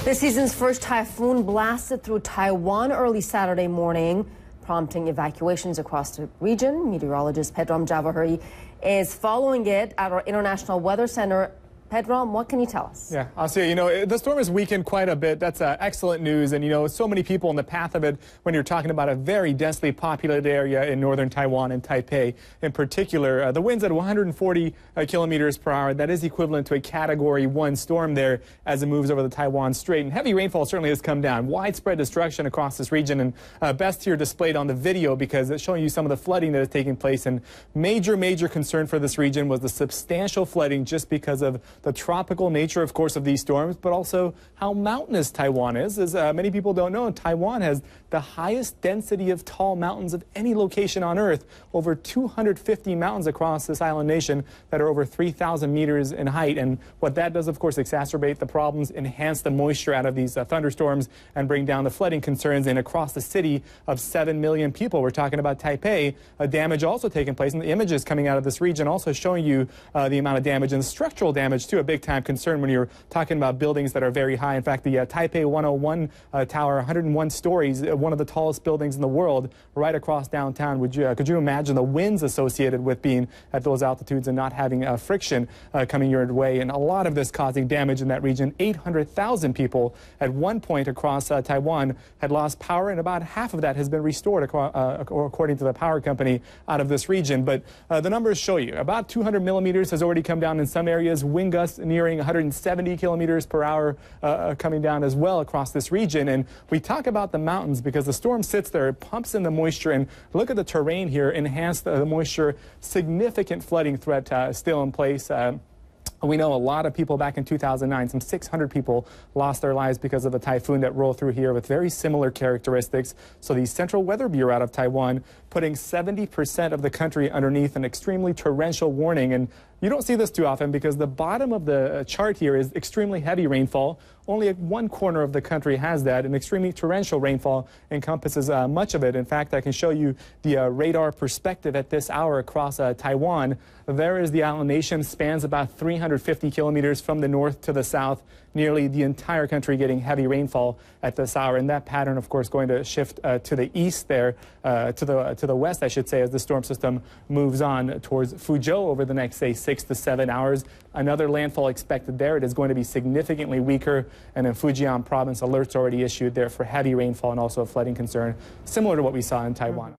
This season's first typhoon blasted through Taiwan early Saturday morning, prompting evacuations across the region. Meteorologist Pedram Javahari is following it at our International Weather Center. Pedram, what can you tell us? Yeah, Asya, the storm has weakened quite a bit. That's excellent news. And, so many people in the path of it when you're talking about a very densely populated area in northern Taiwan and Taipei in particular. The winds at 140 kilometers per hour, that is equivalent to a Category 1 storm there as it moves over the Taiwan Strait. And heavy rainfall certainly has come down. Widespread destruction across this region, and best here displayed on the video because it's showing you some of the flooding that is taking place. And major concern for this region was the substantial flooding just because of the tropical nature, of course, of these storms, but also how mountainous Taiwan is. As many people don't know, Taiwan has the highest density of tall mountains of any location on Earth, over 250 mountains across this island nation that are over 3,000 meters in height. And what that does, of course, exacerbate the problems, enhance the moisture out of these thunderstorms, and bring down the flooding concerns. And across the city of 7 million people, we're talking about Taipei, damage also taking place. And the images coming out of this region also showing you the amount of damage and structural damage, too, a big-time concern when you're talking about buildings that are very high. In fact, the Taipei 101 tower, 101 stories, one of the tallest buildings in the world, right across downtown. Could you imagine the winds associated with being at those altitudes and not having friction coming your way? And a lot of this causing damage in that region. 800,000 people at one point across Taiwan had lost power, and about half of that has been restored, according to the power company out of this region. But the numbers show you about 200 millimeters has already come down in some areas. Wind gusts nearing 170 kilometers per hour coming down as well across this region. And we talk about the mountains because the storm sits there, it pumps in the moisture, and look at the terrain here, enhance the moisture, significant flooding threat still in place. We know a lot of people back in 2009, some 600 people lost their lives because of a typhoon that rolled through here with very similar characteristics. So the Central Weather Bureau out of Taiwan putting 70% of the country underneath an extremely torrential warning. And you don't see this too often because the bottom of the chart here is extremely heavy rainfall. Only one corner of the country has that, and extremely torrential rainfall encompasses much of it. In fact, I can show you the radar perspective at this hour across Taiwan. There is the island nation, spans about 350 kilometers from the north to the south. Nearly the entire country getting heavy rainfall at this hour, and that pattern, of course, going to shift to the east there, to the west, I should say, as the storm system moves on towards Fuzhou over the next, say, 6 to 7 hours. Another landfall expected there. It is going to be significantly weaker, and in Fujian province, alerts already issued there for heavy rainfall and also a flooding concern, similar to what we saw in Taiwan.